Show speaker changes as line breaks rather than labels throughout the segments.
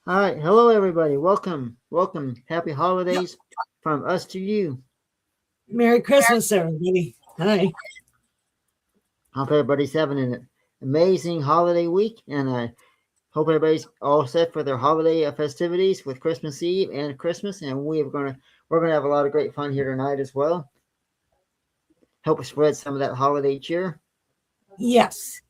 All right. Hello, everybody. Welcome. Happy holidays from us to you.
Merry Christmas, everybody. Hi.
Hope everybody's having an amazing holiday week, and I hope everybody's all set for their holiday festivities with Christmas Eve and Christmas. And we're gonna have a lot of great fun here tonight as well. Help spread some of that holiday cheer.
Yes.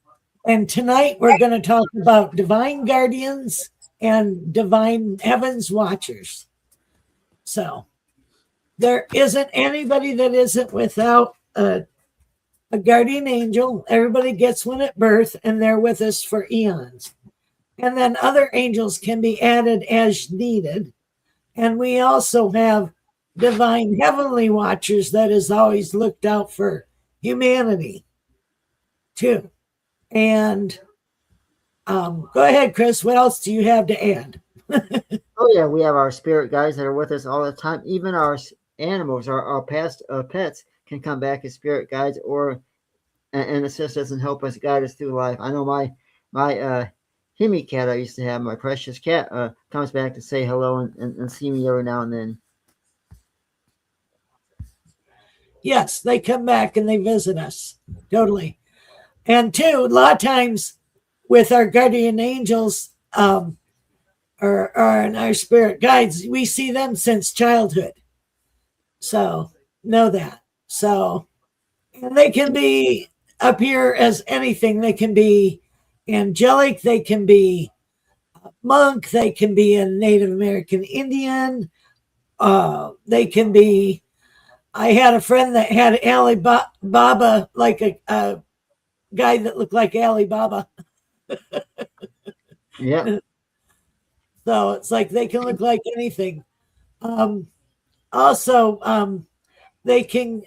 And tonight we're going to talk about divine guardians and divine heavens watchers. So there isn't anybody that isn't without a guardian angel. Everybody gets one at birth, and they're with us for eons. And then other angels can be added as needed. And we also have divine heavenly watchers that has always looked out for humanity too. And go ahead, Chris. What else do you have to add?
Oh yeah, we have our spirit guides that are with us all the time. Even our animals, our past pets, can come back as spirit guides or and assist us and help us guide us through life. I know my Himi cat I used to have, my precious cat, comes back to say hello and see me every now and then.
Yes, they come back and they visit us. Totally. And two, a lot of times with our guardian angels or our spirit guides, we see them since childhood. So know that. So, and they can be appear as anything. They can be angelic. They can be monk. They can be a Native American Indian. They can be. I had a friend that had Alibaba, like a guy that looked like Alibaba.
Yeah.
So it's like they can look like anything. Also, they can't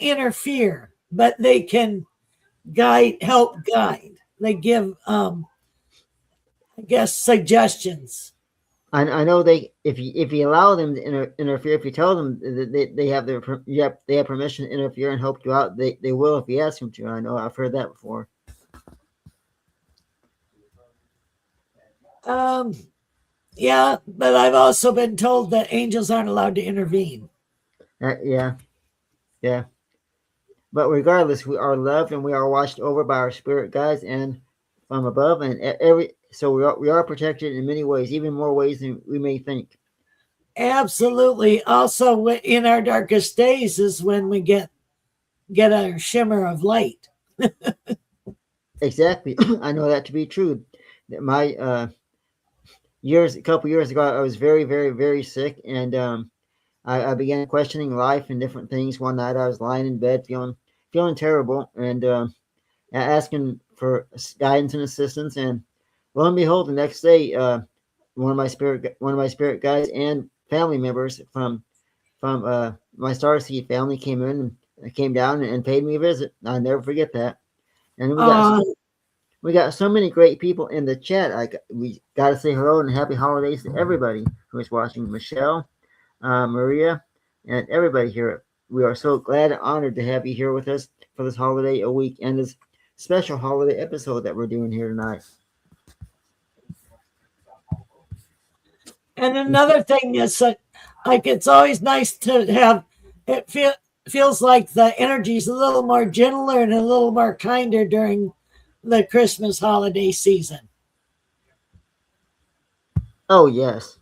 interfere, but they can help guide. They give, I guess, suggestions.
I know if you allow them to interfere, if you tell them that they have permission to interfere and help you out, they will if you ask them to. I know I've heard that before.
Yeah, but I've also been told that angels aren't allowed to intervene.
Yeah. But regardless, we are loved and we are watched over by our spirit guides and from above, and so we are protected in many ways, even more ways than we may think.
Absolutely. Also, in our darkest days is when we get a shimmer of light.
Exactly. I know that to be true. My a couple years ago, I was very, very, very sick, and I began questioning life and different things. One night, I was lying in bed, feeling terrible, and asking for guidance and assistance. And lo and behold, the next day, one of my spirit guides and family members from my Starseed family came down and paid me a visit. I'll never forget that. And we got so many great people in the chat. We got to say hello and happy holidays to everybody who is watching. Michelle, Maria, and everybody here. We are so glad and honored to have you here with us for this holiday a week and this special holiday episode that we're doing here tonight.
And another thing is like it's always nice to have it feels like the energy's a little more gentler and a little more kinder during the Christmas holiday season.
Oh yes.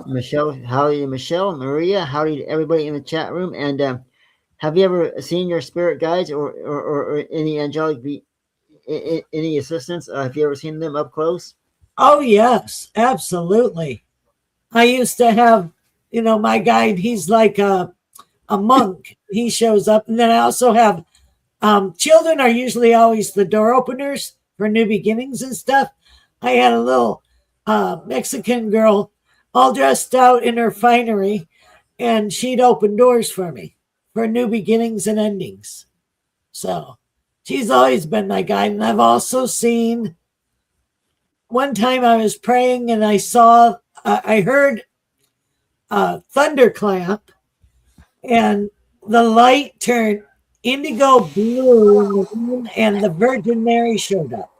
Michelle, howdy, Michelle, Maria, howdy to everybody in the chat room. And have you ever seen your spirit guides or any angelic any assistants? Have you ever seen them up close?
Oh yes, absolutely. I used to have, my guide, he's like a monk. He shows up. And then I also have children are usually always the door openers for new beginnings and stuff. I had a little Mexican girl all dressed out in her finery, and she'd open doors for me for new beginnings and endings. So she's always been my guide. And I've also seen one time I was praying and I heard a thunderclap, and the light turned indigo blue, and the Virgin Mary showed up.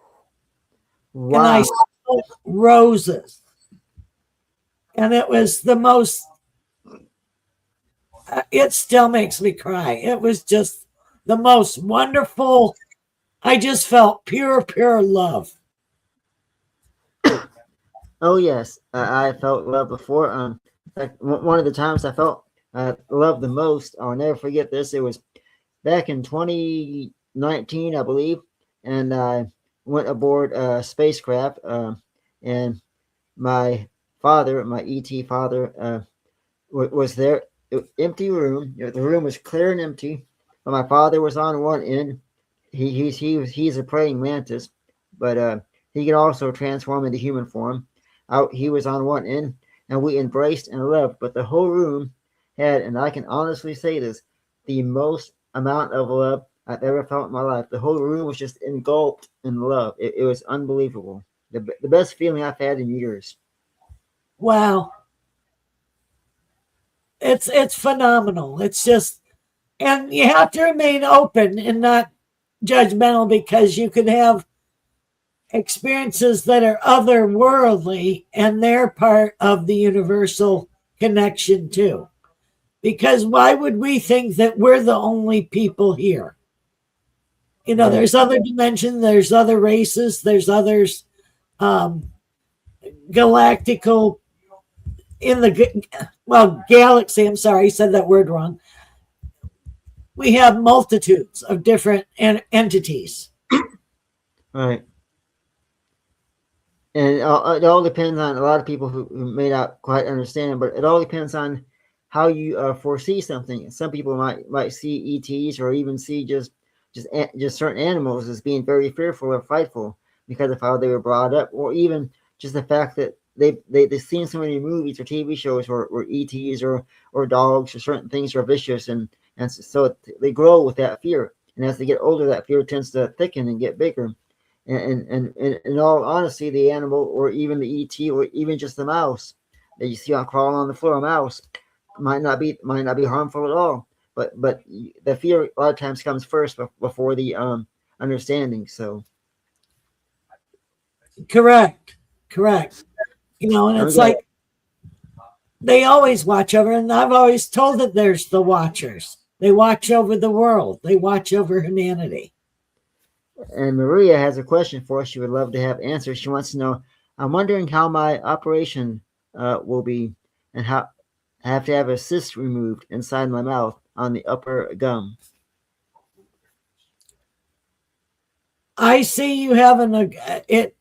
And I
Wow.
saw roses. And it was the most, it still makes me cry. It was just the most wonderful. I just felt pure, pure love.
Oh yes, I felt love before. In fact, one of the times I felt love the most, I'll never forget this. It was back in 2019, I believe, and I went aboard a spacecraft. And my father, my ET father, was there. Empty room. The room was clear and empty. But my father was on one end. He's a praying mantis, but he can also transform into human form. He was on one end, and we embraced and loved. But the whole room had, and I can honestly say this, the most amount of love I've ever felt in my life. The whole room was just engulfed in love. It was unbelievable. The best feeling I've had in years.
Wow. It's phenomenal. It's just, and you have to remain open and not judgmental, because you could have experiences that are otherworldly and they're part of the universal connection too. Because why would we think that we're the only people here?
Right.
There's other dimensions, there's other races, there's others galactical in the galaxy. I'm sorry, I said that word wrong. We have multitudes of different entities.
Right. And it all depends on a lot of people who may not quite understand, but it all depends on how you foresee something. Some people might see ETs or even see just certain animals as being very fearful or frightful because of how they were brought up, or even just the fact that they've seen so many movies or TV shows where ETs or dogs or certain things are vicious, and so they grow with that fear. And as they get older, that fear tends to thicken and get bigger. And in all honesty, the animal or even the ET or even just the mouse that you see on crawling on the floor, a mouse might not be harmful at all. But the fear a lot of times comes first before the understanding. So
Correct. And
I'm
it's
glad.
like they always watch over, and I've always told that there's the watchers. They watch over the world. They watch over humanity.
And Maria has a question for us. She would love to have answers. She wants to know, I'm wondering how my operation will be, and how I have to have a cyst removed inside my mouth on the upper gum.
I see you having it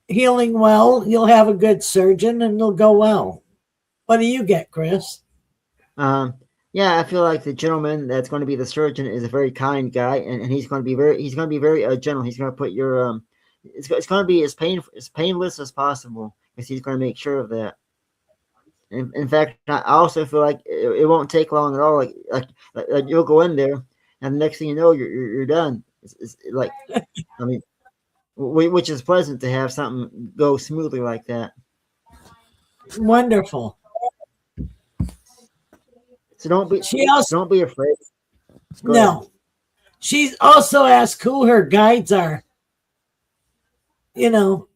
healing well. You'll have a good surgeon, and it'll go well. What do you get, Chris?
Um, yeah, I feel like the gentleman that's going to be the surgeon is a very kind guy, and he's going to be very gentle. He's going to put your it's going to be as painless as possible because he's going to make sure of that. In fact, I also feel like it won't take long at all. Like you'll go in there, and the next thing you know, you're done. It's like, I mean, which is pleasant to have something go smoothly like that.
Wonderful.
So don't be
She also
don't be afraid. Go ahead.
no. She's also asked who her guides are. you know,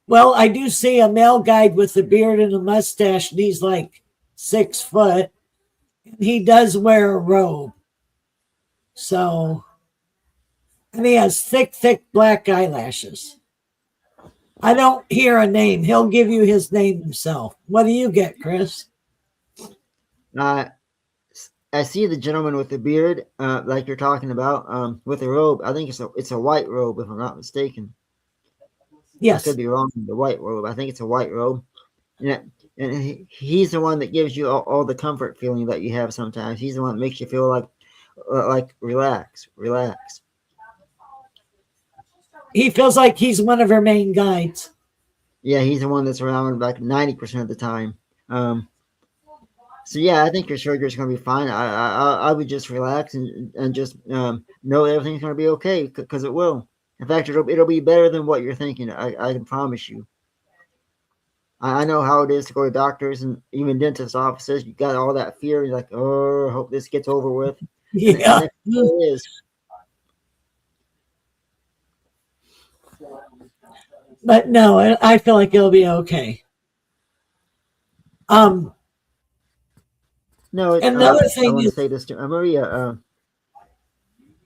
well, I do see a male guide with a beard and a mustache, and he's like 6 foot. And he does wear a robe. So, and he has thick, thick black eyelashes. I don't hear a name. He'll give you his name himself. What do you get, Chris?
Uh, I see the gentleman with the beard, like you're talking about, with the robe. I think it's a white robe, if I'm not mistaken. I could
Yes,
be wrong. The white robe. I think it's a white robe. Yeah, and he's the one that gives you all the comfort feeling that you have sometimes. He's the one that makes you feel like relax, relax.
he feels like he's one of her main guides.
Yeah, he's the one that's around like 90% of the time. Um, so yeah, I think your surgery's going to be fine. I would just relax and just know everything's going to be okay because it will. In fact, it'll be better than what you're thinking. I can promise you. I know how it is to go to doctors and even dentist offices. You got all that fear. You're like, oh, I hope this gets over with, and
Yeah.
it is.
But no, I feel like it'll be okay. Um,
No,
Another
I
thing
want to
is,
say this to Maria.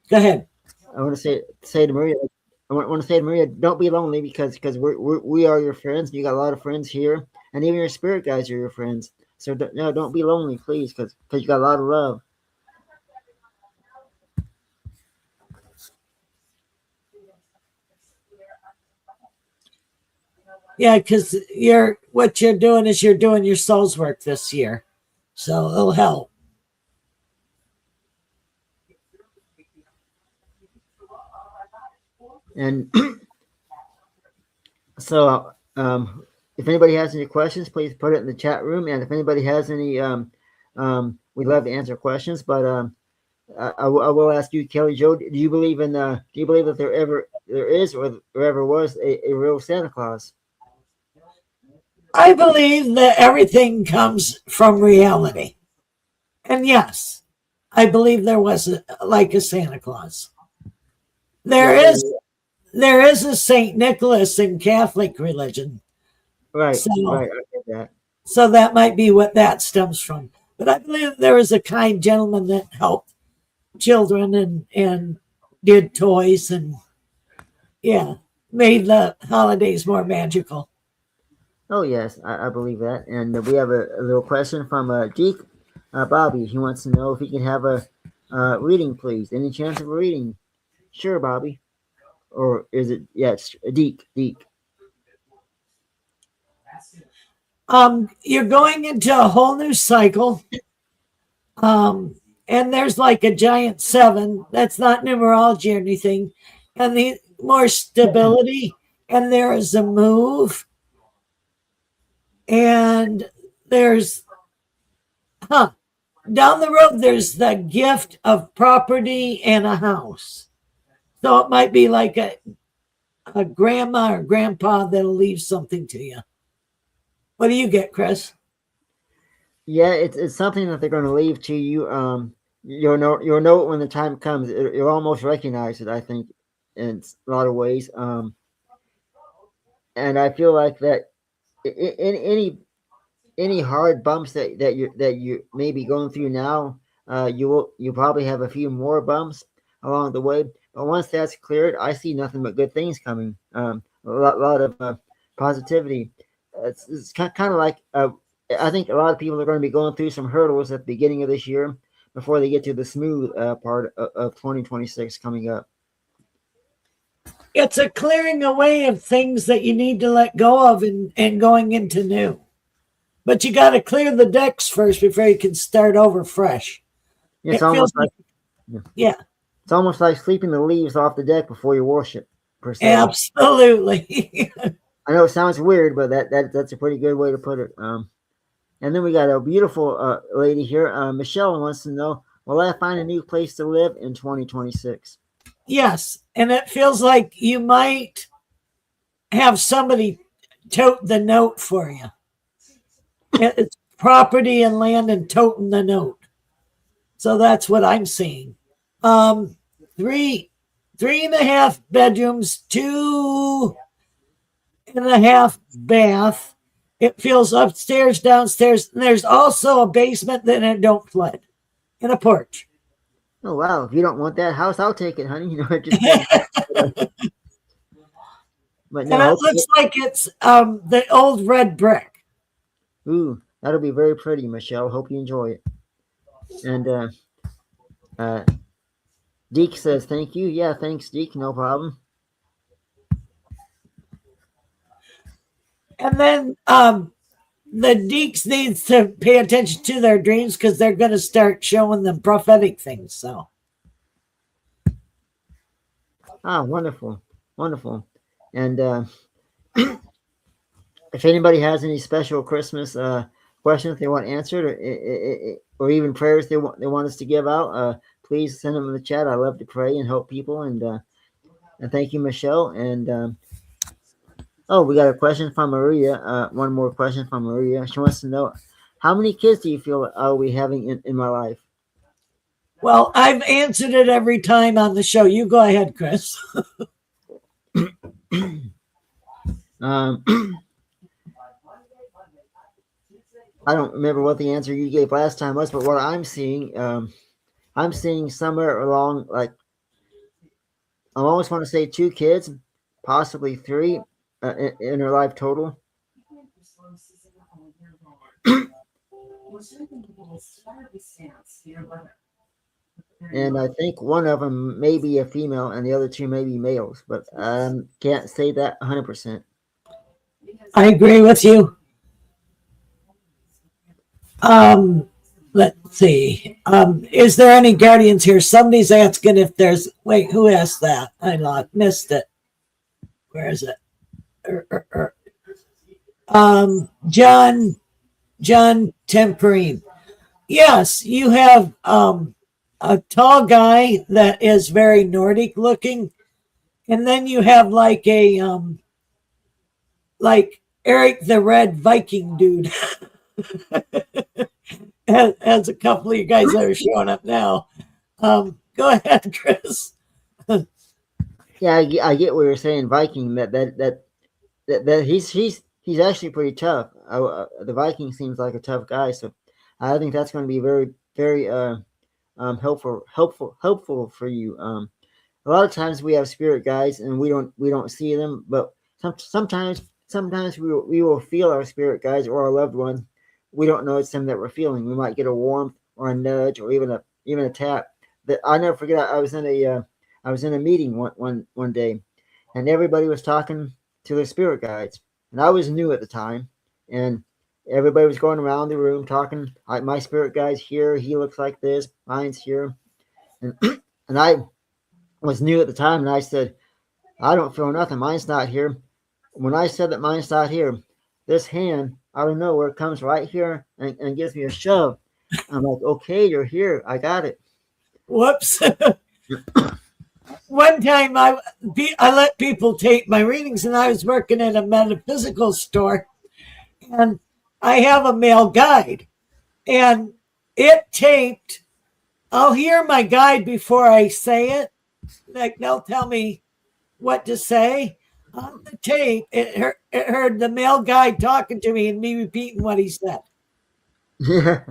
go ahead.
I want to say to Maria. I want to say to Maria, don't be lonely because we are your friends. You got a lot of friends here, and even your spirit guides are your friends. So no, don't be lonely, please, because you got a lot of love.
Yeah, because what you're doing is you're doing your soul's work this year, so it'll help.
And so, if anybody has any questions, please put it in the chat room. And if anybody has any, we'd love to answer questions. But I will ask you, Kelly Joe, do you believe in? Do you believe that there is or ever was a real Santa Claus?
I believe that everything comes from reality, and yes, I believe there was like a Santa Claus.
Yeah,
There is there is a Saint Nicholas in Catholic religion,
right,
so
right. I get that.
so that might be what that stems from. But I believe there was a kind gentleman that helped children and did toys and yeah, made the holidays more magical.
Oh yes, I believe that. And we have a little question from Deke Bobby. He wants to know if he can have a reading, please. Any chance of a reading? Sure, Bobby. Or is it? Yeah, it's Deke. Deke.
You're going into a whole new cycle. And there's like a giant seven. That's not numerology or anything. And the more stability, and there is a move, and there's huh. Down the road, there's the gift of property and a house. So it might be like a grandma or grandpa that'll leave something to you. What do you get, Chris?
Yeah, it's something that they're going to leave to you. You'll know it when the time comes. You'll almost recognize it. I think in a lot of ways. And I feel like that in any hard bumps that you may be going through now, you probably have a few more bumps along the way. But once that's cleared, I see nothing but good things coming. A lot of positivity. It's kind of like I think a lot of people are going to be going through some hurdles at the beginning of this year before they get to the smooth part of 2026 coming up.
It's a clearing away of things that you need to let go of and going into new. But you got to clear the decks first before you can start over fresh.
It's
It feels
almost
like,
like yeah,
yeah,
it's almost like sweeping the leaves off the deck before you wash it, per se.
absolutely.
I know it sounds weird, but that's a pretty good way to put it. And then we got a beautiful lady here. Michelle wants to know, will I find a new place to live in 2026?
Yes. And it feels like you might have somebody tote the note for you. It's property and land and toting the note. So that's what I'm seeing. Um, three. 3.5 bedrooms, 2.5 bath. It feels upstairs, downstairs, and there's also a basement that it don't flood, and a porch.
Oh wow! If you don't want that house, I'll take it, honey. Just kidding. But
And
no,
it looks like it's the old red brick.
ooh, that'll be very pretty, Michelle. Hope you enjoy it. And uh, Deke says thank you. Yeah, thanks, Deke. No problem.
And then the Deeks needs to pay attention to their dreams because they're going to start showing them prophetic things. So,
Wonderful, wonderful. And if anybody has any special Christmas questions they want answered, or even prayers they want us to give out, please send them in the chat. I love to pray and help people. And thank you, Michelle. And oh, we got a question from Maria. One more question from Maria. She wants to know, how many kids do you feel are we having in my life?
well, I've answered it every time on the show. You go ahead, Chris.
um, I don't remember what the answer you gave last time was, but what I'm seeing somewhere along, like, I almost want to say 2 kids, possibly 3 in her life total. And I think one of them may be a female and the other 2 may be males, but I can't say that 100%.
I agree with you. Let's see. Is there any guardians here? Somebody's asking if there's. Wait, who asked that? I missed it. Where is it? John Temperine. Yes, you have a tall guy that is very Nordic looking, and then you have like a like Eric the Red Viking dude. As a couple of you guys that are showing up now. Go ahead, Chris.
Yeah, I get what you're saying, Viking. That he's actually pretty tough. The Viking seems like a tough guy, so I think that's going to be very very helpful for you. A lot of times we have spirit guides and we don't see them, but sometimes we will feel our spirit guides or our loved ones. We don't know it's them that we're feeling. We might get a warmth or a nudge or even a tap. That I never forget. I was in a meeting one day, and everybody was talking to their spirit guides, and I was new at the time, and everybody was going around the room talking. My spirit guide's here. He looks like this. Mine's here, and and I was new at the time, and I said, I don't feel nothing. Mine's not here. When I said that mine's not here, this hand out of nowhere comes right here and gives me a shove. I'm like, okay, you're here. I got it.
Whoops. One time I let people tape my readings, and I was working at a metaphysical store, and I have a male guide, and it taped. I'll hear my guide before I say it. Like they'll tell me what to say. On the tape, it heard the male guide talking to me and me repeating what he said.
Yeah.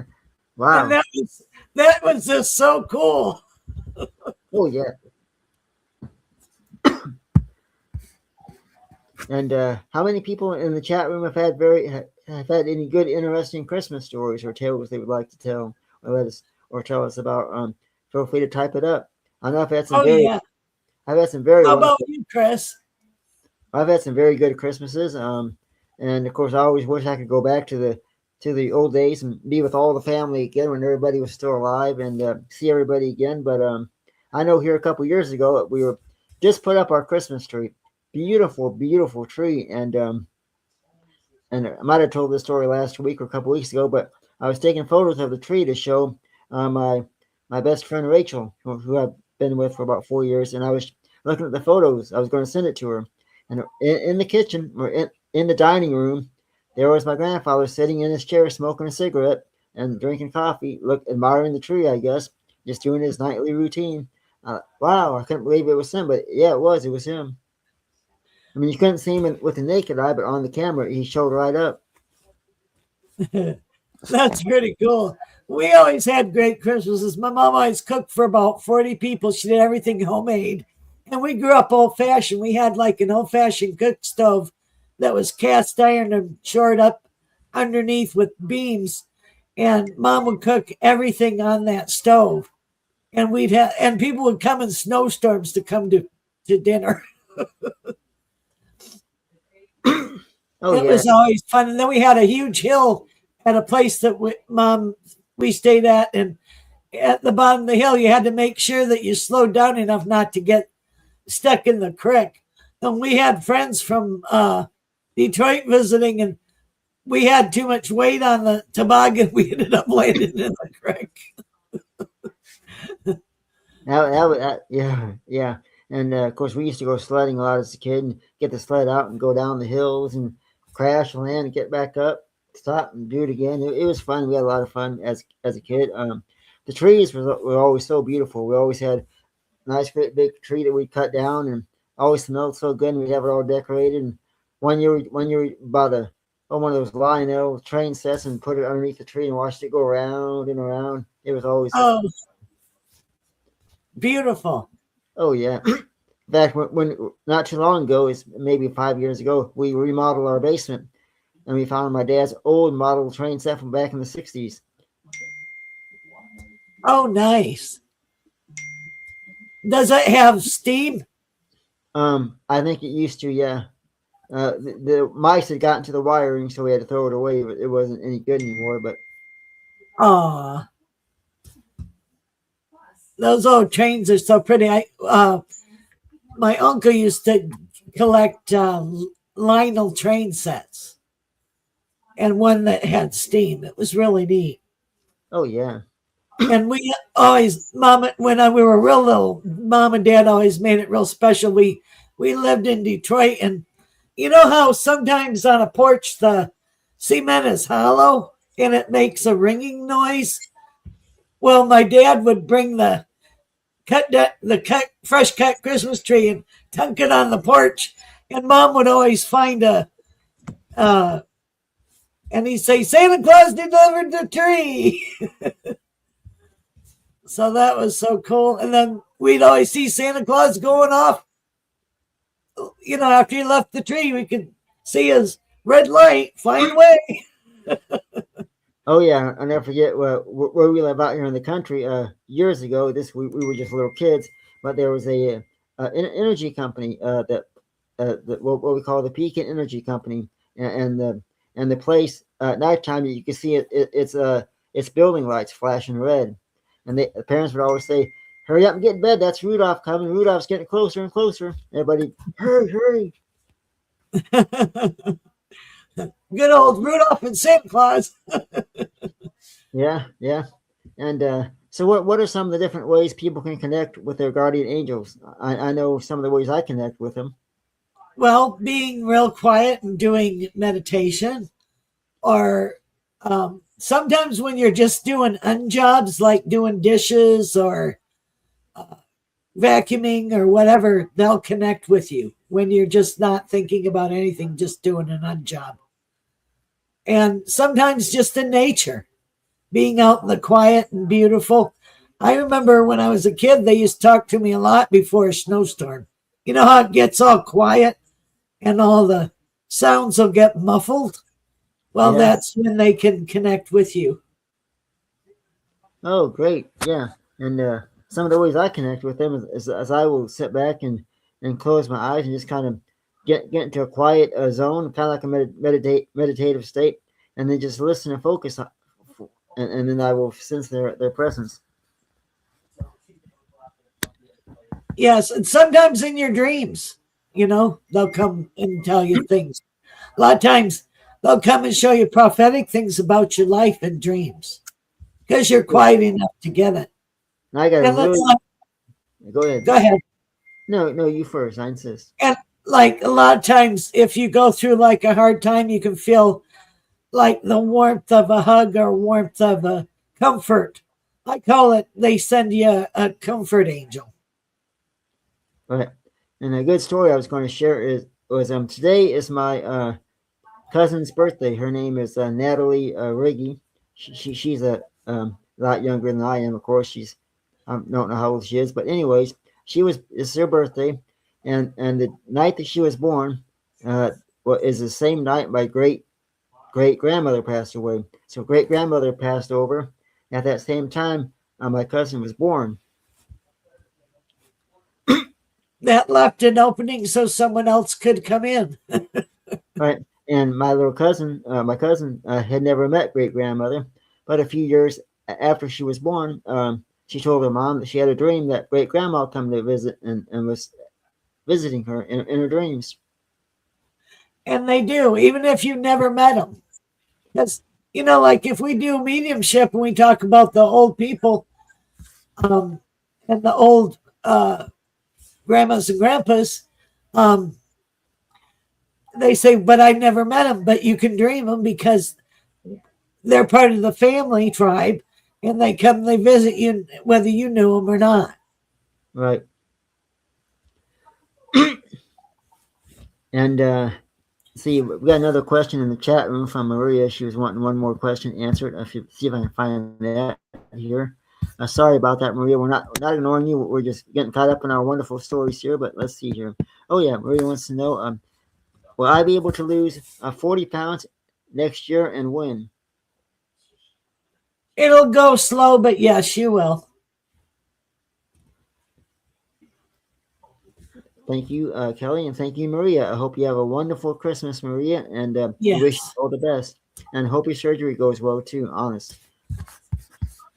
Wow.
And that was just so cool.
Oh yeah. And how many people in the chat room have had any good, interesting Christmas stories or tales they would like to tell or tell us about? Feel free to type it up. I know I've had some I've had some very.
How about you, Chris?
I've had some very good Christmases. And of course, I always wish I could go back to the old days and be with all the family again when everybody was still alive and see everybody again. But I know here a couple years ago we were just put up our Christmas tree. Beautiful, beautiful tree. And I might have told this story last week or a couple weeks ago, but I was taking photos of the tree to show my best friend Rachel, who I've been with for about 4 years, and I was looking at the photos. I was going to send it to her, and in the kitchen or in the dining room, there was my grandfather sitting in his chair smoking a cigarette and drinking coffee, admiring the tree, I guess, just doing his nightly routine. Wow, I couldn't believe it was him, but yeah, it was. It was him. I mean, you couldn't see him with the naked eye, but on the camera, he showed right up.
That's pretty cool. We always had great Christmases. My mom always cooked for about 40 people. She did everything homemade. And we grew up old fashioned. We had like an old fashioned cook stove that was cast iron and shored up underneath with beams. And mom would cook everything on that stove. And we'd have, and people would come in snowstorms to come to dinner.
Oh
It
yeah.
was always fun. And then we had a huge hill at a place that we stayed at, and at the bottom of the hill, you had to make sure that you slowed down enough not to get stuck in the creek. And we had friends from Detroit visiting, and we had too much weight on the toboggan. We ended up landing in the creek.
Yeah, yeah. And of course, we used to go sledding a lot as a kid and get the sled out and go down the hills and crash, land, and get back up, stop and do it again. It was fun. We had a lot of fun as a kid. The trees were always so beautiful. We always had a nice great big tree that we cut down and always smelled so good. And we'd have it all decorated. And one year we bought one of those Lionel train sets and put it underneath the tree and watched it go around and around. It was always
Oh, beautiful.
oh yeah. In fact, when not too long ago, is maybe 5 years ago, we remodeled our basement and we found my dad's old model train set from back in the '60s.
Oh, nice. Does it have steam?
I think it used to, yeah. The mice had gotten to the wiring, so we had to throw it away. But it wasn't any good anymore. But
Oh, those old trains are so pretty. My uncle used to collect Lionel train sets and one that had steam. It was really neat.
oh yeah,
And we always, when we were real little, mom and dad always made it real special. We lived in Detroit, and you know how sometimes on a porch the cement is hollow and it makes a ringing noise. Well, my dad would bring the fresh cut Christmas tree and tunk it on the porch, and mom would always find uh, and he'd say Santa Claus delivered the tree. So that was so cool. And then we'd always see Santa Claus going off. You know, after he left the tree, we could see his red light flying away.
oh yeah. I'll never forget where we live out here in the country. Years ago, we were just little kids, but there was energy company what we call the Pekin Energy Company, and the place at nighttime you can see it's building lights flashing red, and the parents would always say, "Hurry up and get in bed. That's Rudolph coming. Rudolph's getting closer and closer." Everybody, hurry, hurry.
Good old Rudolph and Santa Claus.
Yeah, yeah. And so, what are some of the different ways people can connect with their guardian angels? I know some of the ways I connect with them.
Well, being real quiet and doing meditation, or sometimes when you're just doing unjobs like doing dishes or vacuuming or whatever, they'll connect with you when you're just not thinking about anything, just doing an unjob. And sometimes just in nature, being out in the quiet and beautiful. I remember when I was a kid, they used to talk to me a lot before a snowstorm. You know how it gets all quiet and all the sounds will get muffled? Well,
Yeah.
that's when they can connect with you.
Oh, great. Yeah. And some of the ways I connect with them is as I will sit back and close my eyes and just kind of get into a quiet zone, kind of like a meditative state, and then just listen and focus, and then I will sense their presence.
Yes, and sometimes in your dreams, they'll come and tell you things. A lot of times they'll come and show you prophetic things about your life in dreams because you're quiet enough to get it.
And I got to
And that's
really go ahead.
go ahead.
No, you first. I insist.
And like a lot of times, if you go through like a hard time, you can feel like the warmth of a hug or warmth of a comfort. I call it, they send you a comfort angel.
Right. And a good story I was going to share was today is my cousin's birthday. Her name is Natalie Riggy. She's a lot younger than I am. Of course, she's I don't know how old she is, but anyways, it's her birthday, and the night that she was born, uh, is the same night my great grandmother passed away. So great grandmother passed over at that same time. My cousin was born.
That left an opening so someone else could come in.
Right. And my cousin had never met great grandmother, but a few years after she was born, she told her mom that she had a dream that great grandma come to visit and was visiting her in her dreams.
And they do, even if you never met them. Because, like if we do mediumship and we talk about the old people um, and the old grandmas and grandpas, um, they say, but I never met them. But you can dream them because they're part of the family tribe and they come, they visit you, whether you knew them or not.
Right. And see, we got another question in the chat room from Maria. She was wanting one more question answered. I should see if I can find that here. Sorry about that, Maria. We're not ignoring you. We're just getting caught up in our wonderful stories here. But let's see here. Oh yeah, Maria wants to know: will I be able to lose 40 pounds next year and when?
It'll go slow, but yes, you will.
Thank you, Kelly, and thank you, Maria. I hope you have a wonderful Christmas, Maria, and we wish you
Yes.
all the best. And hope your surgery goes well too. Honest.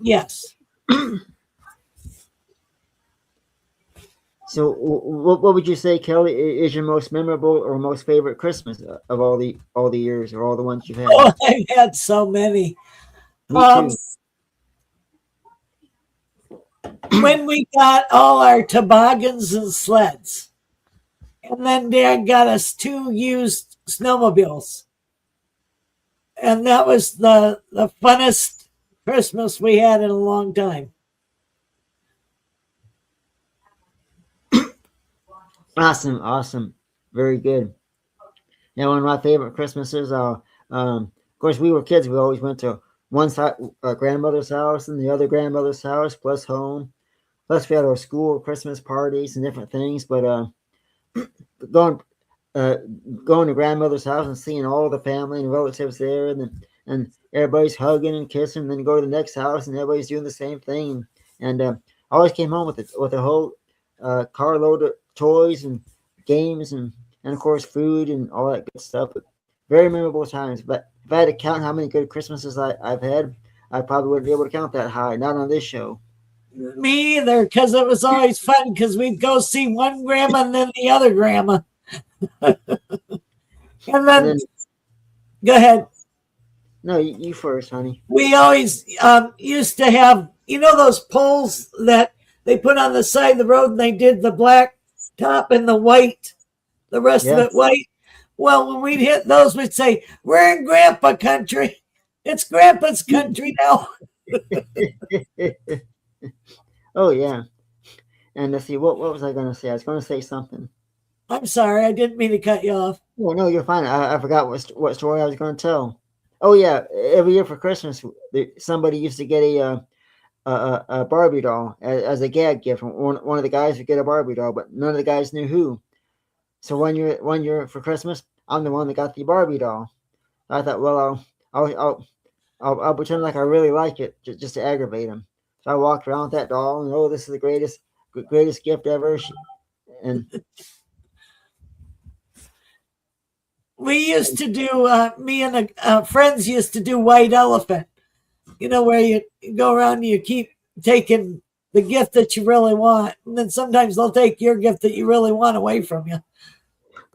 Yes.
So, what would you say, Kelly, is your most memorable or most favorite Christmas of all the years or all the ones you've had?
Oh, I've had so many.
Me too.
When we got all our toboggans and sleds, and then Dad got us 2 used snowmobiles, and that was the funnest Christmas we had in a long time.
Awesome, very good. Now, one of my favorite Christmases, of course, we were kids. We always went to one side, grandmother's house, and the other grandmother's house, plus home. Plus, we had our school Christmas parties and different things. But going uh, going to grandmother's house and seeing all the family and relatives there, and everybody's hugging and kissing. And then go to the next house, and everybody's doing the same thing. And I always came home with a whole carload of toys and games and of course food and all that good stuff. But very memorable times. But if I had to count how many good Christmases I've had, I probably wouldn't be able to count that high. Not on this show.
Me either, because it was always fun because we'd go see one grandma and then the other grandma. And
And
then,
then,
go ahead.
no, you first, honey.
We always used to have, those poles that they put on the side of the road and they did the black top and the white, the rest of
Yeah.
it white. Well, when we'd hit those, we'd say, we're in grandpa country. It's grandpa's country now.
Oh yeah. And let's see, what was I going to say? I was going to say something.
I'm sorry, I didn't mean to cut you off.
Oh no, you're fine. I forgot what story I was going to tell. Oh yeah, every year for Christmas, somebody used to get a Barbie doll as a gag gift. One of the guys would get a Barbie doll, but none of the guys knew who. So one year for Christmas, I'm the one that got the Barbie doll. I thought, well, I'll pretend like I really like it just to aggravate him. So I walked around with that doll, and oh, this is the greatest gift ever. And
We used to do, me and friends used to do white elephant, where you go around and you keep taking the gift that you really want. And then sometimes they'll take your gift that you really want away from you.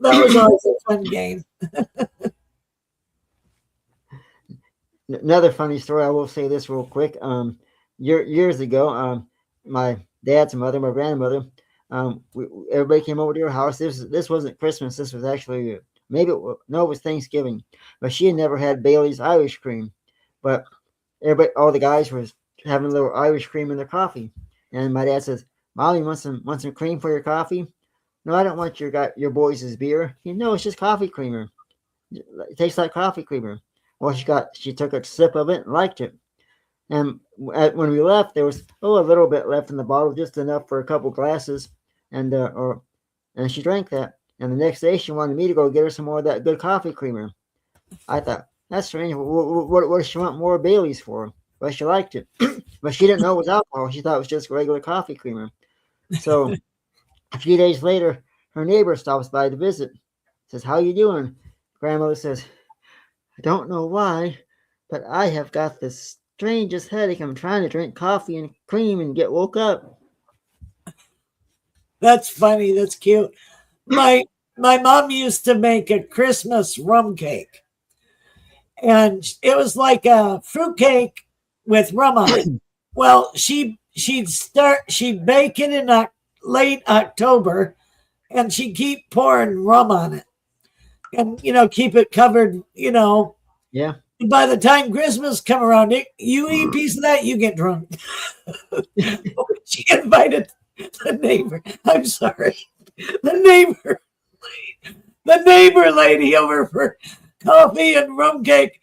That was always a fun game.
another funny story. I will say this real quick. Years ago, my dad's mother, my grandmother, everybody came over to her house. This wasn't Christmas. This was actually it was Thanksgiving. But she had never had Bailey's Irish cream. But all the guys was having a little Irish cream in their coffee. And my dad says, "Molly, want some cream for your coffee?" No, I don't want your boys' beer. You know, it's just coffee creamer. It tastes like coffee creamer. Well, she took a sip of it and liked it. And when we left, there was a little bit left in the bottle, just enough for a couple glasses, and she drank that. And the next day, she wanted me to go get her some more of that good coffee creamer. I thought that's strange. What does she want more Bailey's for? Well, she liked it, but she didn't know it was alcohol. She thought it was just regular coffee creamer. So a few days later, her neighbor stops by to visit. Says, "How you doing?" Grandmother says, "I don't know why, but I have got the strangest headache. I'm trying to drink coffee and cream and get woke up."
That's funny. That's cute. My mom used to make a Christmas rum cake, and it was like a fruit cake with rum on it. Well, she'd bake it in late October, and she'd keep pouring rum on it, and keep it covered.
Yeah.
By the time Christmas come around, you eat a piece of that, you get drunk. She invited the neighbor. I'm sorry, the neighbor lady over for coffee and rum cake,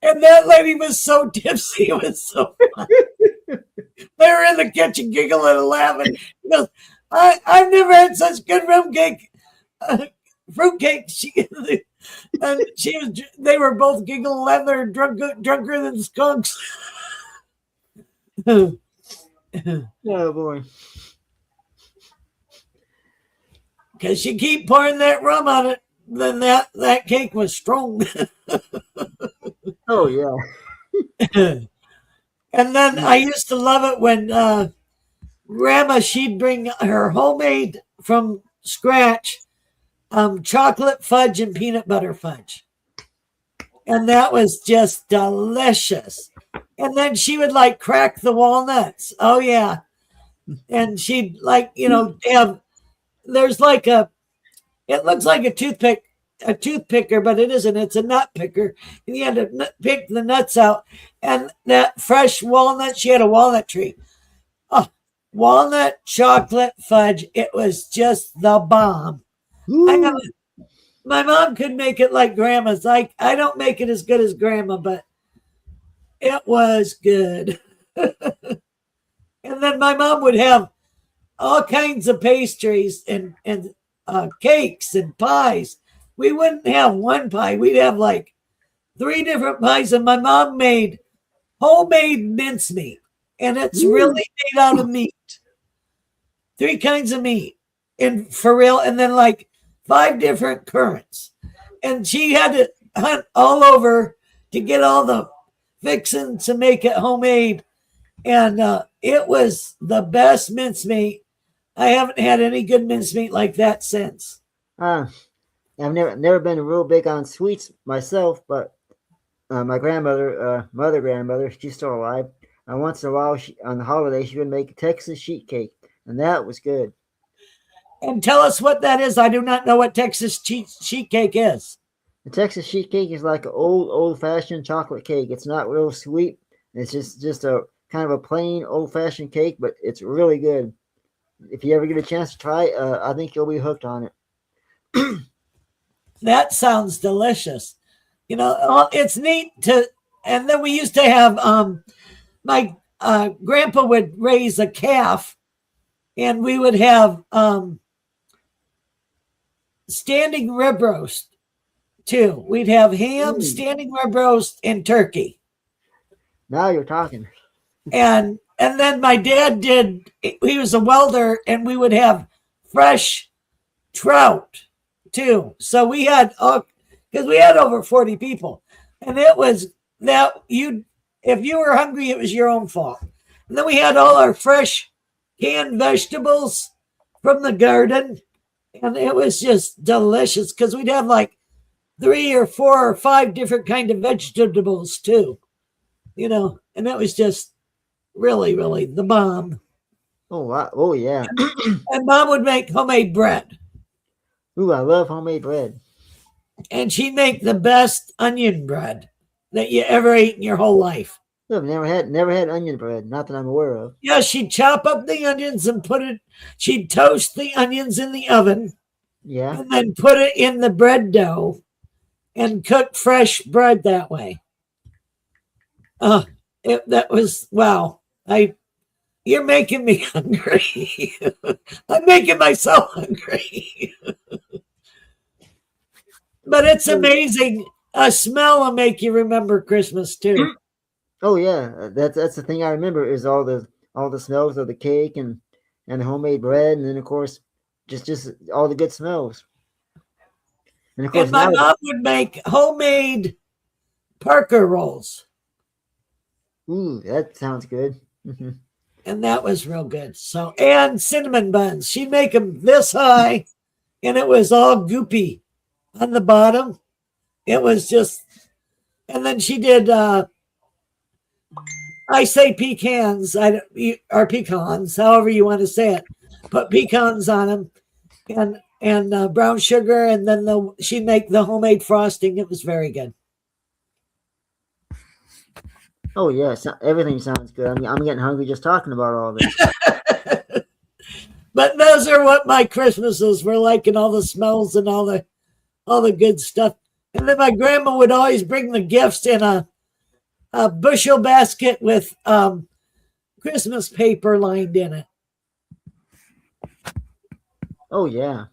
and that lady was so tipsy. It was so fun. They were in the kitchen giggling and laughing. She goes, I've never had such good rum cake, fruit cake. They were both giggling, laughing, drunker than skunks.
Oh boy.
Because she keep pouring that rum on it, then that cake was strong.
Oh yeah.
And then I used to love it when Grandma, she'd bring her homemade from scratch chocolate fudge and peanut butter fudge. And that was just delicious. And then she would like crack the walnuts. Oh yeah. And she'd there's like it looks like a toothpicker, but it isn't. It's a nut picker. And you had to pick the nuts out. And that fresh walnut, she had a walnut tree. Oh, walnut chocolate fudge. It was just the bomb. My mom could make it like Grandma's. I don't make it as good as Grandma, but it was good. And then my mom would have all kinds of pastries and cakes and pies. We wouldn't have one pie. We'd have like 3 different pies. And my mom made homemade mincemeat. And it's really made out of meat. 3 kinds of meat. And for real. And then like 5 different currants. And she had to hunt all over to get all the fixings to make it homemade. And it was the best mincemeat. I haven't had any good mincemeat like that since.
I've never been real big on sweets myself, but my grandmother, mother grandmother, she's still alive. Once in a while, on the holiday, she would make Texas sheet cake, and that was good.
And tell us what that is. I do not know what Texas sheet cake is.
The Texas sheet cake is like an old-fashioned chocolate cake. It's not real sweet. It's just a kind of a plain old-fashioned cake, but it's really good. If you ever get a chance to try it, I think you'll be hooked on it.
That sounds delicious. It's neat and then we used to have, my grandpa would raise a calf, and we would have standing rib roast too. We'd have ham, standing rib roast, and turkey.
Now you're talking.
And then my dad he was a welder, and we would have fresh trout too. So we had, because we had over 40 people, and it was that if you were hungry, it was your own fault. And then we had all our fresh canned vegetables from the garden, and it was just delicious because we'd have like 3 or 4 or 5 different kind of vegetables too, and it was just really, really the bomb.
Oh, wow. Oh yeah.
And Mom would make homemade bread.
Ooh, I love homemade bread.
And she'd make the best onion bread that you ever ate in your whole life.
I've never had onion bread, not that I'm aware of.
Yeah, she'd chop up the onions and she'd toast the onions in the oven.
Yeah.
and then put it in the bread dough and cook fresh bread that way. Uh, that was wow. You're making me hungry. I'm making myself hungry. But it's amazing. A smell will make you remember Christmas too.
Oh yeah, that's the thing I remember is all the smells of the cake and the homemade bread, and then of course just all the good smells. And of course
And my
now,
mom would make homemade Parker rolls,
ooh, that sounds good. Mhm.
and that was real good. So, and cinnamon buns. She'd make them this high, and it was all goopy on the bottom. It was just, and then she did. I say pecans, or pecans, however you want to say it. Put pecans on them, and brown sugar, and then she'd make the homemade frosting. It was very good.
Oh yeah, everything sounds good. I mean, I'm getting hungry just talking about all this.
But those are what my Christmases were like, and all the smells and all the good stuff. And then my grandma would always bring the gifts in a bushel basket with Christmas paper lined in it.
Oh yeah,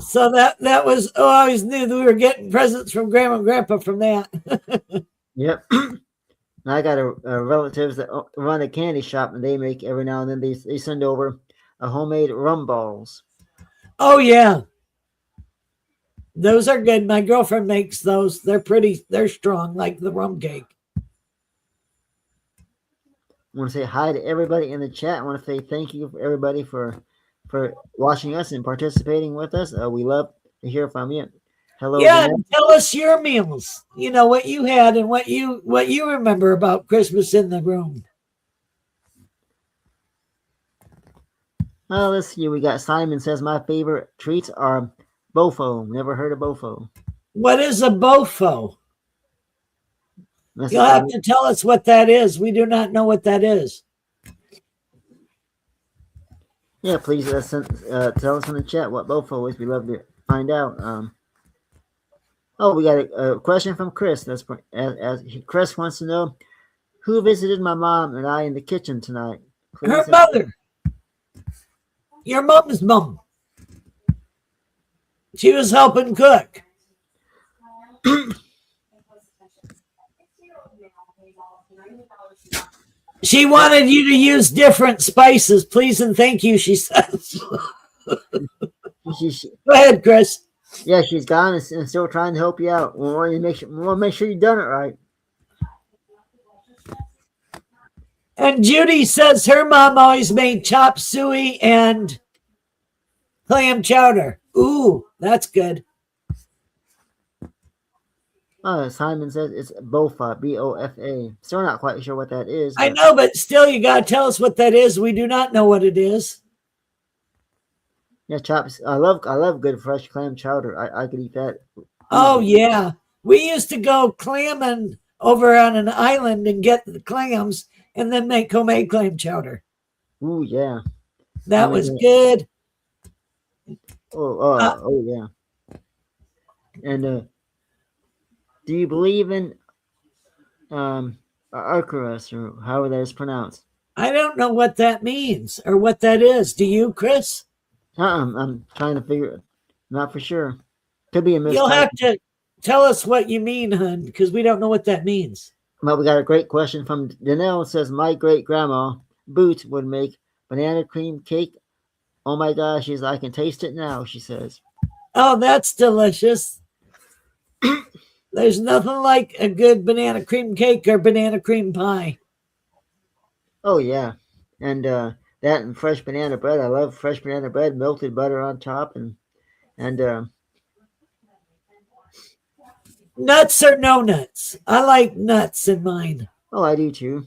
So that was, oh, I always knew that we were getting presents from grandma and grandpa from that.
yep. I got relatives that run a candy shop, and they make every now and then they send over a homemade rum balls.
Oh yeah, those are good. My girlfriend makes those. They're strong, like the rum cake.
I want to say hi to everybody in the chat. I want to say thank you for everybody for watching us and participating with us. We love to hear from you. Hello,
Yeah,
Vanessa.
and tell us your meals. You know what you had and what you remember about Christmas in the room.
Let's see. We got Simon says my favorite treats are bofo. Never heard of bofo.
What is a bofo?
Let's
You'll have to tell us what that is. We do not know what that is.
Yeah, please tell us in the chat what bofo is. We love to find out. Oh, we got a question from Chris. Chris wants to know who visited my mom and I in the kitchen tonight.
Her
Please.
mother. Your mom's mom. She was helping cook. She wanted you to use different spices. Please and thank you, she says. Go ahead, Chris.
Yeah, she's gone and still trying to help you out. We want to make sure you've done it right.
And Judy says her mom always made chop suey and clam chowder. Ooh, that's good.
Simon says it's Bofa, Bofa. Still not quite sure what that is.
I know, but still, you got to tell us what that is. We do not know what it is.
Yeah, chops. I love good fresh clam chowder. I could eat that.
Oh yeah, we used to go clamming over on an island and get the clams, and then make homemade clam chowder.
Ooh yeah,
that was good.
Oh yeah. And do you believe in Arcturus, or however that is pronounced?
I don't know what that means or what that is. Do you, Chris?
I'm trying to figure it. Not for sure. Could be a mistake.
You'll have to tell us what you mean, hun, because we don't know what that means.
Well, we got a great question from Danelle. It says, my great grandma, Boots, would make banana cream cake. Oh my gosh, I can taste it now, she says.
Oh, that's delicious. There's nothing like a good banana cream cake or banana cream pie.
Oh, yeah. And that and fresh banana bread. I love fresh banana bread, melted butter on top, and
nuts or no nuts? I like nuts in mine.
Oh, I do too.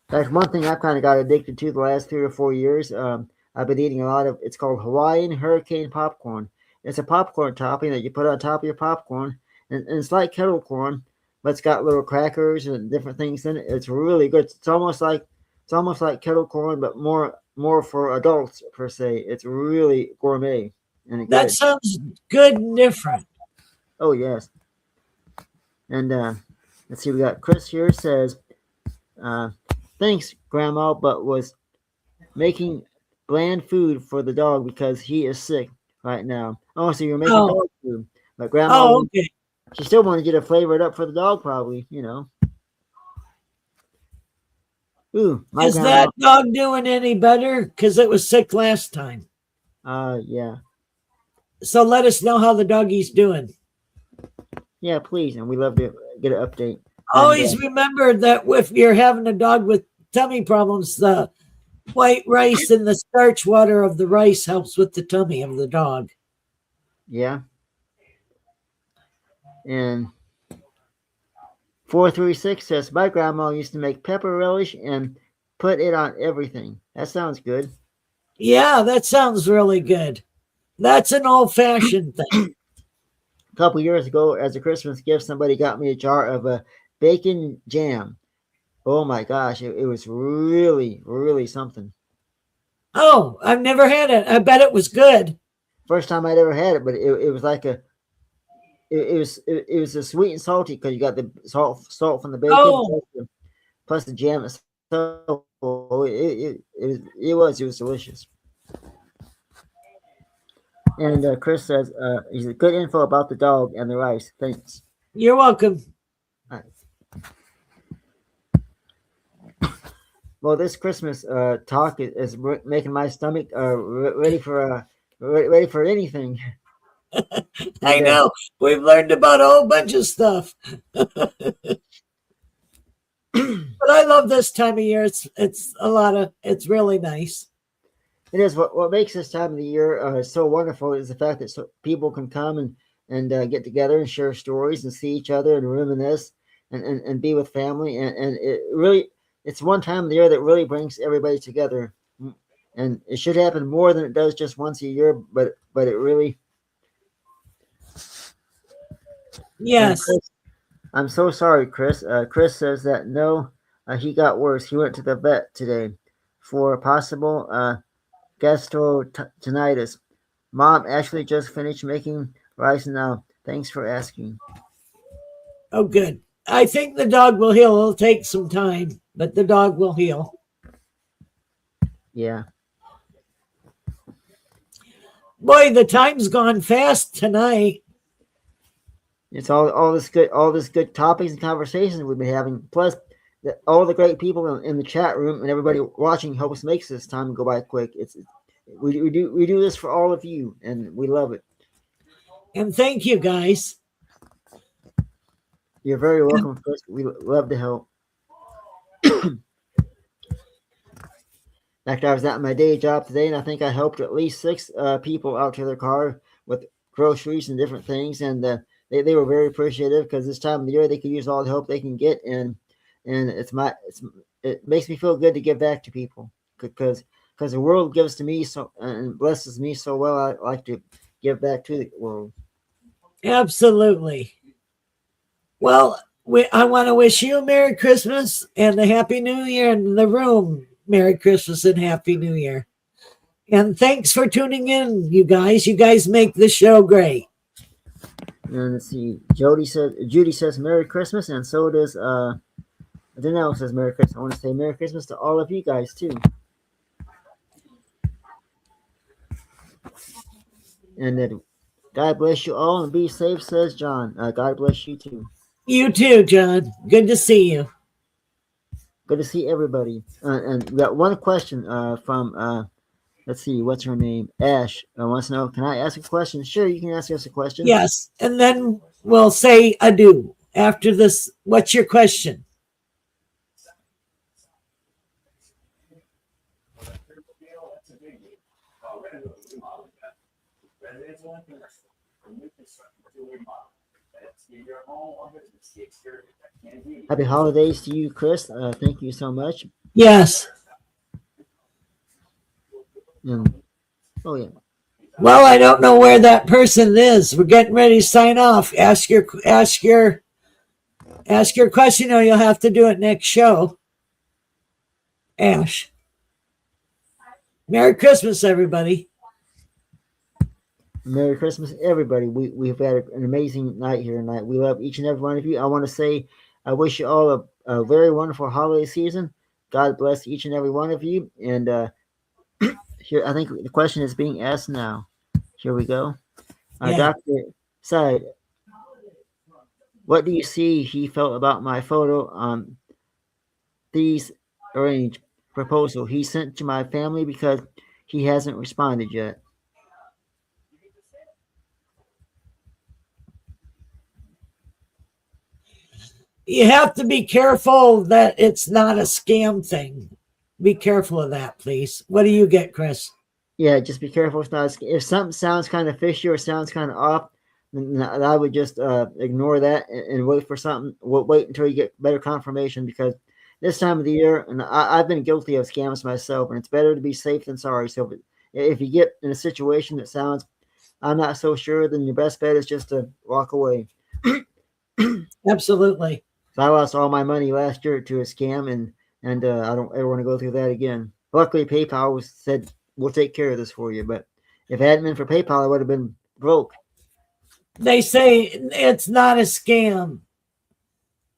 That's one thing I've kind of got addicted to the last 3 or 4 years. I've been eating a lot of, it's called Hawaiian Hurricane Popcorn. It's a popcorn topping that you put on top of your popcorn, and it's like kettle corn, but it's got little crackers and different things in it. It's really good. It's almost like kettle corn, but more for adults per se. It's really gourmet. and
That
good.
sounds good and different.
Oh yes, and let's see. We got Chris here says, uh, "Thanks, Grandma, but was making bland food for the dog because he is sick right now." Oh, so you're making
Oh,
dog food, but Grandma,
oh, okay.
she still wanted you to flavor it up for the dog, probably. You know. Ooh, my
Is
grandma.
that dog doing any better? Because it was sick last time.
Yeah,
So let us know how the doggy's doing.
yeah, please, and we love to get an update. And
Always remember that if you're having a dog with tummy problems, the white rice and the starch water of the rice helps with the tummy of the dog.
yeah, and 436 says my grandma used to make pepper relish and put it on everything. That sounds good.
Yeah, that sounds really good. That's an old fashioned thing.
A couple years ago, as a Christmas gift, somebody got me a jar of bacon jam. Oh my gosh, it was really, really something.
Oh, I've never had it. I bet it was good.
First time I'd ever had it, but it was like it was a sweet and salty because you got the salt from the bacon
Oh,
plus the jam itself. It was delicious. And Chris says he's good info about the dog and the rice. Thanks.
you're welcome.
All right. Well, this Christmas talk is making my stomach ready for anything.
I
And
know. We've learned about a whole bunch of stuff. But I love this time of year. It's really nice.
it is what makes this time of the year so wonderful is the fact that people can come and get together and share stories and see each other and reminisce and be with family and it's one time of the year that really brings everybody together. And it should happen more than it does just once a year, but it really. And
Yes.
Chris, I'm so sorry, Chris. Chris says that no, he got worse. He went to the vet today for possible gastroenteritis. Mom actually just finished making rice now. Thanks for asking.
Oh, good. I think the dog will heal. It'll take some time, but the dog will heal.
Yeah,
Boy, the time's gone fast tonight.
it's all this good topics and conversations we've been having. Plus, all the great people in the chat room and everybody watching helps makes this time go by quick. We do this for all of you, and we love it.
And thank you, guys.
You're very welcome, Chris. We love to help. After I was at my day job today, and I think I helped at least six people out to their car with groceries and different things, and they were very appreciative because this time of the year they could use all the help they can get, and it makes me feel good to give back to people because the world gives to me so and blesses me so well. I like to give back to the world.
Absolutely. Well, I want to wish you a Merry Christmas and a Happy New Year, and in the room, Merry Christmas and Happy New Year. And thanks for tuning in, you guys. You guys make the show great.
And let's see, Judy says Merry Christmas, and so does Danelle says Merry Christmas. I want to say Merry Christmas to all of you guys too. And then God bless you all and be safe, says John. God bless you too.
You too, John. Good to see you.
Good to see everybody. And we got one question from, let's see, what's her name? Ash wants to know, can I ask a question? Sure, you can ask us a question.
Yes. And then we'll say adieu after this. What's your question?
Happy holidays to you, Chris. Thank you so much.
Yes.
Oh, yeah.
Well, I don't know where that person is. We're getting ready to sign off. Ask your question, or you'll have to do it next show. Ash. Merry Christmas, everybody.
Merry Christmas, everybody. We've had an amazing night here tonight. We love each and every one of you. I want to say I wish you all a very wonderful holiday season. God bless each and every one of you. And here, I think the question is being asked now. Here we go.
Yeah.
Dr. Said, what do you see he felt about my photo on these arranged proposal he sent to my family because he hasn't responded yet?
You have to be careful that it's not a scam thing. Be careful of that, please. What do you get, Chris?
Yeah, just be careful. It's not if something sounds kind of fishy or sounds kind of off, then I would just ignore that and wait for something. Wait until you get better confirmation because this time of the year, and I've been guilty of scams myself, and it's better to be safe than sorry. So if you get in a situation that sounds, I'm not so sure, then your best bet is just to walk away.
Absolutely.
So I lost all my money last year to a scam, and I don't ever want to go through that again. Luckily, PayPal said we'll take care of this for you, but if it hadn't been for PayPal, I would have been broke.
They say it's not a scam.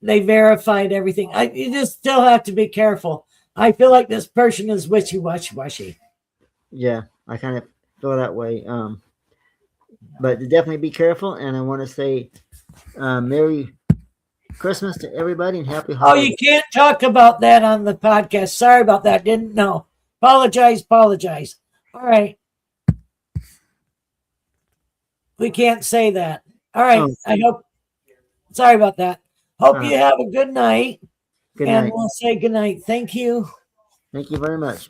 They verified everything. You just still have to be careful. I feel like this person is wishy-washy.
Yeah, I kind of feel that way. But definitely be careful, and I want to say Merry Christmas to everybody and Happy
Oh,
Holidays.
you can't talk about that on the podcast. Sorry about that. Didn't know. Apologize. All right. We can't say that. All right.
Oh,
I hope. Sorry about that. Hope
uh,
you have a good night.
good
And
night.
we'll say good night. Thank you.
Thank you very much.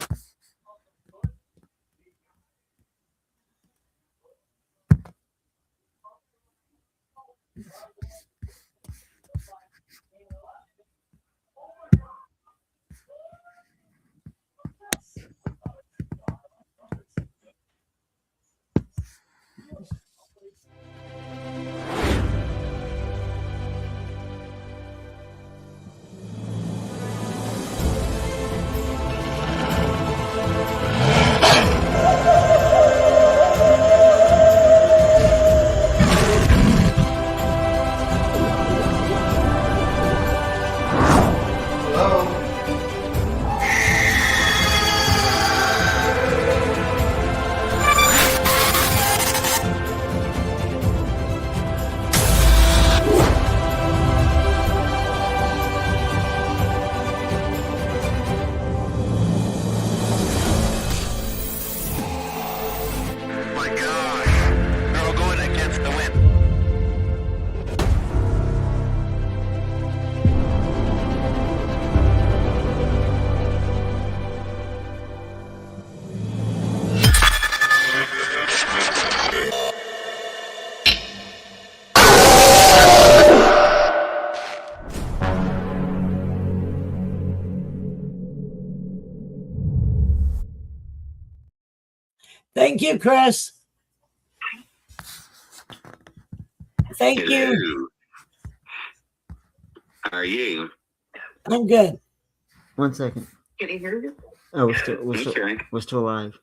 My gosh, they're all going against the wind.
Thank you, Chris. Thank
Hello.
you.
How are you?
I'm good.
1 second.
Can you hear you?
Oh,
Okay.
we're still alive.